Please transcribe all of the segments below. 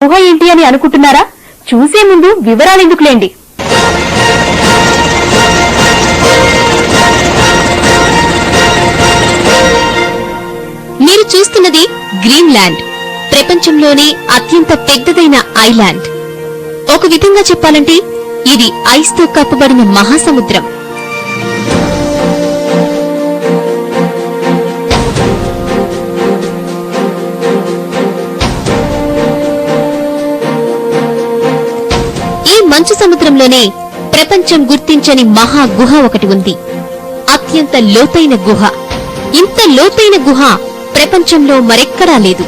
గుహ ఏంటి అని అనుకుంటున్నారా? చూసే ముందు వివరాలెందుకులేండి. మీరు చూస్తున్నది గ్రీన్లాండ్, ప్రపంచంలోనే అత్యంత పెద్దదైన ఐలాండ్. ఒక విధంగా చెప్పాలంటే ఇది ఐస్ తో కప్పబడిన మహాసముద్రం. ఈ మంచు సముద్రంలోనే ప్రపంచం గుర్తించని మహా గుహ ఒకటి ఉంది. అత్యంత లోతైన గుహ. ఇంత లోతైన గుహ ప్రపంచంలో మరెక్కడా లేదు.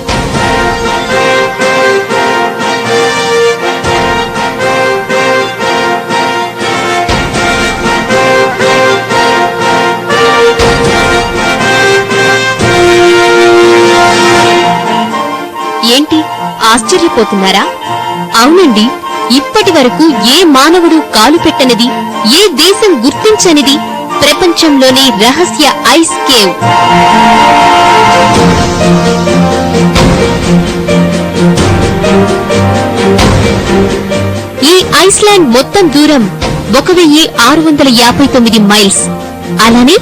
ఏంటి ఆశ్చర్యపోతున్నారా? అవునండి, ఇప్పటి వరకు ఏ మానవుడు కాలు పెట్టనిది, ఏ దేశం గుర్తించనిది ప్రపంచంలోని రహస్య ఐస్ కేవ్. ఈ ఐస్లాండ్ మొత్తం దూరం 1659 మైల్స్. అలానే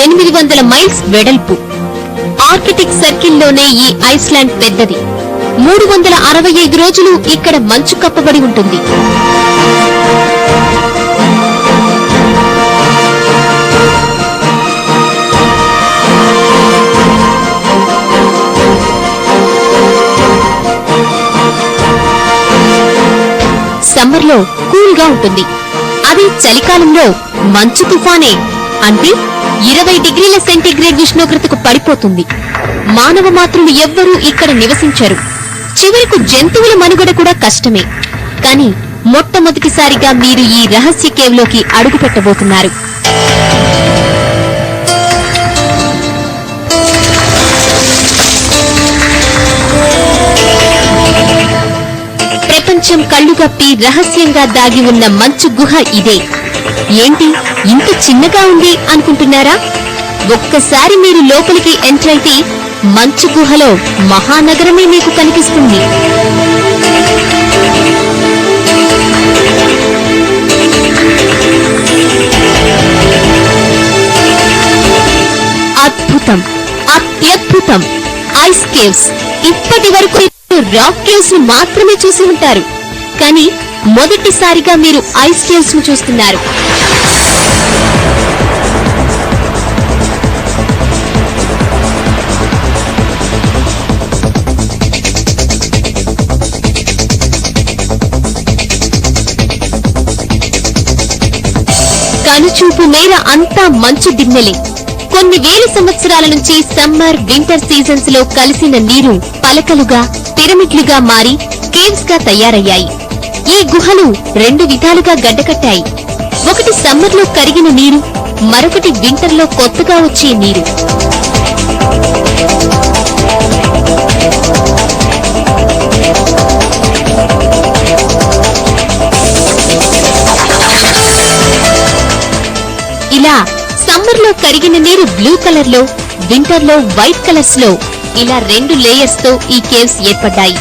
800 మైల్స్ వెడల్పు. ఆర్కిటిక్ సర్కిల్లోనే ఈ ఐస్లాండ్ పెద్దది. 365 రోజులు ఇక్కడ మంచు కప్పబడి ఉంటుంది. సమ్మర్ లో కూల్ గా ఉంటుంది. అది చలికాలంలో మంచు తుఫానే, అంటే 20 డిగ్రీల సెంటీగ్రేడ్ ఉష్ణోగ్రతకు పడిపోతుంది. మానవ మాత్రులు ఎవ్వరూ ఇక్కడ నివసించరు. చివరకు జంతువుల మనుగడ కూడా కష్టమే. కానీ మొట్టమొదటిసారిగా మీరు ఈ రహస్య కేవ్లోకి అడుగు పెట్టబోతున్నారు. ప్రపంచం కళ్లుగప్పి రహస్యంగా దాగి ఉన్న మంచు గుహ ఇదే. ఏంటి ఇంత చిన్నగా ఉంది అనుకుంటున్నారా? ఒక్కసారి మీరు లోపలికి ఎంటర్ అయితే మంచు గుహలో మహానగరమే మీకు కనిపిస్తుంది. అద్భుతం, అత్యద్భుతం ఐస్ కేవ్స్. ఇప్పటి వరకు రాక్ కేవ్స్ ను మాత్రమే చూసి ఉంటారు, కానీ మొదటిసారిగా మీరు ఐస్ కేవ్స్ ను చూస్తున్నారు. కనుచూపు మేర అంతా మంచు దిన్నెలే. కొన్ని వేల సంవత్సరాల నుంచి సమ్మర్, వింటర్ సీజన్స్ లో కలిసిన నీరు పలకలుగా, పిరమిడ్లుగా మారి కేవ్స్ గా తయారయ్యాయి. ఈ గుహలు 2 విధాలుగా గడ్డకట్టాయి. ఒకటి సమ్మర్ లో కరిగిన నీరు, మరొకటి వింటర్ లో కొత్తగా వచ్చే నీరు. ఇలా సమ్మర్ లో కరిగిన నీరు బ్లూ కలర్ లో, వింటర్ లో వైట్ కలర్స్ లో, ఇలా 2 లేయర్స్ తో ఈ కేవ్స్ ఏర్పడ్డాయి.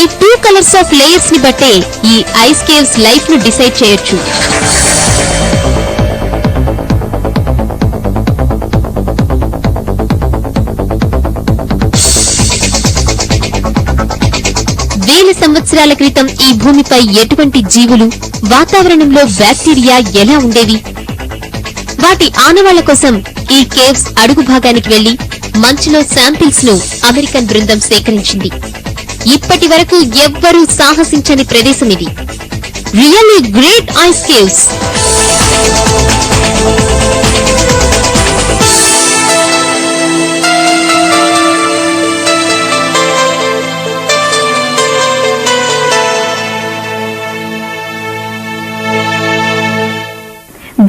ఈ 2 కలర్స్ ఆఫ్ లేయర్స్ ని బట్టే ఈ ఐస్ కేవ్స్ లైఫ్ ను డిసైడ్ చేయొచ్చు. వేల సంవత్సరాల క్రితం ఈ భూమిపై ఎటువంటి జీవులు, వాతావరణంలో బ్యాక్టీరియా ఎలా ఉండేవి? వాటి ఆనవాళ్ల కోసం ఈ కేవ్స్ అడుగు భాగానికి వెళ్లి మంచులో శాంపిల్స్ ను అమెరికన్ బృందం సేకరించింది. ఇప్పటి వరకు ఎవ్వరూ సాహసించని ప్రదేశం ఇది. Really great ice caves.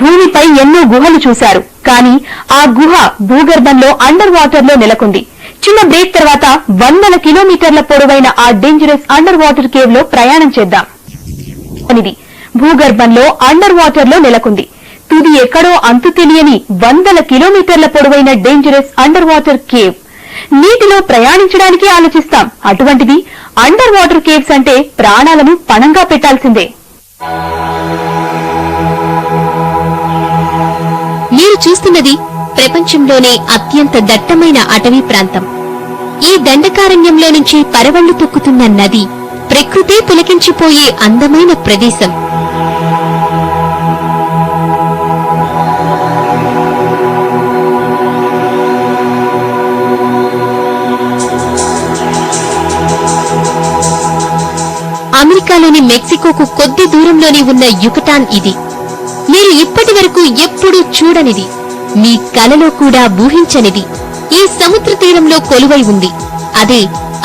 భూమిపై ఎన్నో గుహలు చూశారు, కానీ ఆ గుహ భూగర్భంలో అండర్ వాటర్ లో నెలకొంది. చిన్న బ్రేక్ తర్వాత 100 కిలోమీటర్ల పొడవైన ఆ డేంజరస్ అండర్ వాటర్ కేవ్ లో ప్రయాణం చేద్దాం. అనేది భూగర్భంలో అండర్ వాటర్ లో నెలకొంది. తుది ఎక్కడో అంతు తెలియని 100 కిలోమీటర్ల పొడవైన డేంజరస్ అండర్ వాటర్ కేవ్. నీటిలో ప్రయాణించడానికి ఆలోచిస్తాం. అటువంటిది అండర్ వాటర్ కేవ్స్ అంటే ప్రాణాలను పణంగా పెట్టాల్సిందే. మీరు చూస్తున్నది ప్రపంచంలోనే అత్యంత దట్టమైన అటవీ ప్రాంతం. ఈ దండకారణ్యంలో నుంచి పరవళ్లు తొక్కుతున్న నది ప్రకృతే పులకించిపోయే అందమైన ప్రదేశం. అమెరికాలోని మెక్సికోకు కొద్ది దూరంలోనే ఉన్న యుకటాన్ ఇది. మీరు ఇప్పటి వరకు ఎప్పుడూ చూడనిది, మీ కలలో కూడా ఊహించనిది ఈ సముద్ర తీరంలో కొలువై ఉంది. అదే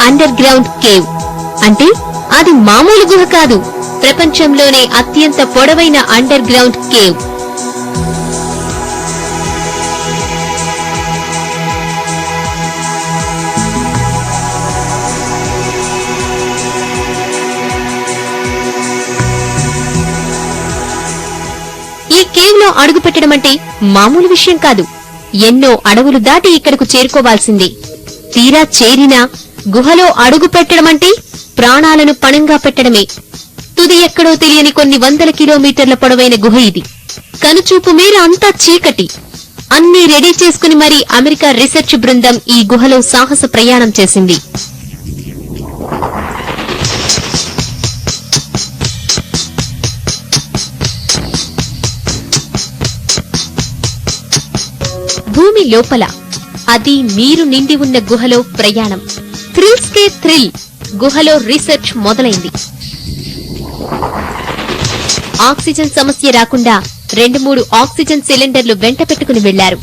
అండర్ గ్రౌండ్ కేవ్. అంటే అది మామూలు గుహ కాదు, ప్రపంచంలోనే అత్యంత పొడవైన అండర్ గ్రౌండ్ కేవ్. ఈ కేవ్ లో అడుగు పెట్టడం అంటే మామూలు విషయం కాదు. ఎన్నో అడవులు దాటి ఇక్కడకు చేరుకోవాల్సిందే. తీరా చేరినా గుహలో అడుగు పెట్టడం అంటే ప్రాణాలను పణంగా పెట్టడమే. తుది ఎక్కడో తెలియని కొన్ని వందల కిలోమీటర్ల పొడవైన గుహ ఇది. కనుచూపు మేర అంతా చీకటి. అన్నీ రెడీ చేసుకుని మరీ అమెరికా రీసెర్చ్ బృందం ఈ గుహలో సాహస ప్రయాణం చేసింది. భూమి లోపల అది నీరు నిండి ఉన్న గుహలో ప్రయాణం. థ్రిల్స్ కే థ్రిల్. గుహలో రీసెర్చ్ మొదలైంది. ఆక్సిజన్ సమస్య రాకుండా 2-3 ఆక్సిజన్ సిలిండర్లు వెంట పెట్టుకుని వెళ్లారు.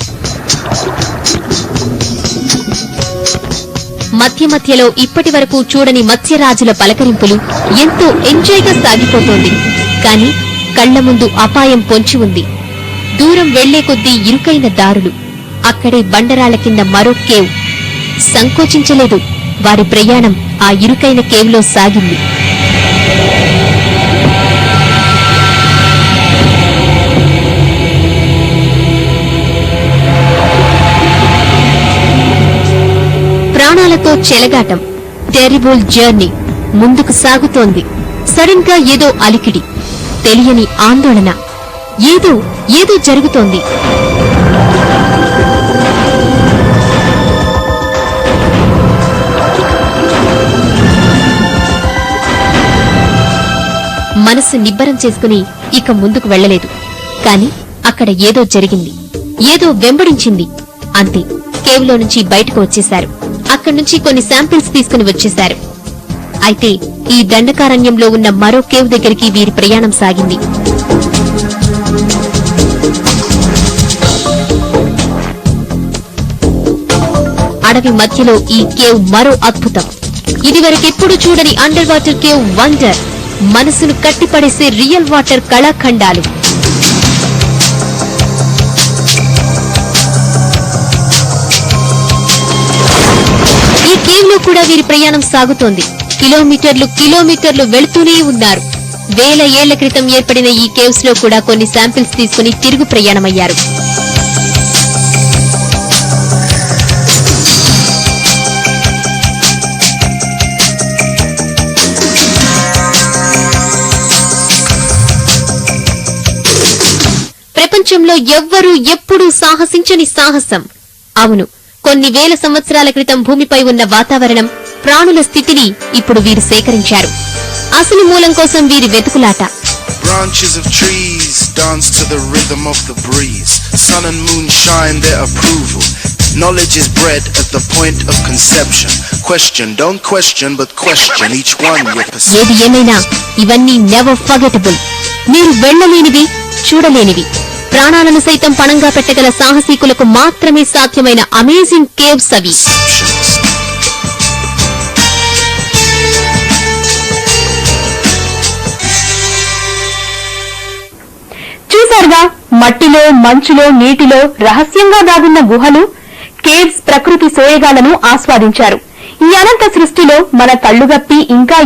మధ్య మధ్యలో ఇప్పటి వరకు చూడని మత్స్యరాజుల పలకరింపులు ఎంతో ఎంజాయ్గా సాగిపోతోంది. కాని కళ్ల ముందు అపాయం పొంచి ఉంది. దూరం వెళ్లే కొద్దీ ఇరుకైన దారులు. అక్కడే బండరాళ్ల కింద మరో కేవ్. సంకోచించలేదు. వారి ప్రయాణం ఆ ఇరుకైన కేవ్లో సాగింది. ప్రాణాలతో చెలగాటం. టెరిబుల్ జర్నీ ముందుకు సాగుతోంది. సడన్ గా ఏదో అలికిడి, తెలియని ఆందోళన. ఏదో జరుగుతోంది. మనసు నిబ్బరం చేసుకుని ఇక ముందుకు వెళ్లలేదు. కాని అక్కడ ఏదో జరిగింది. ఏదో వెంబడించింది. అంతే. కేవ్లో నుంచి బయటకు వచ్చేశారు. అక్కడి నుంచి కొన్ని శాంపిల్స్ తీసుకుని వచ్చేశారు. అయితే ఈ దండకారణ్యంలో ఉన్న మరో కేవ్ దగ్గరికి వీరి ప్రయాణం సాగింది. అడవి మధ్యలో ఈ కేవ్ మరో అద్భుతం. ఇదివరకెప్పుడు చూడని అండర్ వాటర్ కేవ్ వండర్. మనసును కట్టిపడేసే రియల్ వాటర్ కళాఖండాలు. ఈ కేవ్ లో కూడా వీరి ప్రయాణం సాగుతోంది. కిలోమీటర్లు వెళుతూనే ఉన్నారు. వేల ఏళ్ల క్రితం ఏర్పడిన ఈ కేవ్స్ లో కూడా కొన్ని శాంపిల్స్ తీసుకుని తిరుగు ప్రయాణమయ్యారు. ప్రపంచంలో ఎవ్వరూ ఎప్పుడూ సాహసించని సాహసం. అవును, కొన్ని వేల సంవత్సరాల క్రితం భూమిపై ఉన్న వాతావరణం, ప్రాణుల స్థితిని ఇప్పుడు వీరు సేకరించారు. అసలు మూలం కోసం వీరి వెతుకులాట. Branches of trees dance to the rhythm of the breeze. Sun and moon shine their approval. Knowledge is bred at the point of conception. Question, don't question, but question each one your perception. ఏది ఏమైనా ఇవన్నీ never forgettable. మీరు వెళ్లలేనివి, చూడలేనివి, ప్రాణాలను సైతం పణంగా పెట్టగల సాహసీకులకు మాత్రమే సాధ్యమైన amazing caves అవి. చూసారుగా, మట్టిలో, మంచులో, నీటిలో రహస్యంగా దాగున్న గుహలు, కేవ్స్ ప్రకృతి సోయగాలను ఆస్వాదించారు. ఈ అనంత సృష్టిలో మన కళ్లుగప్పి ఇంకా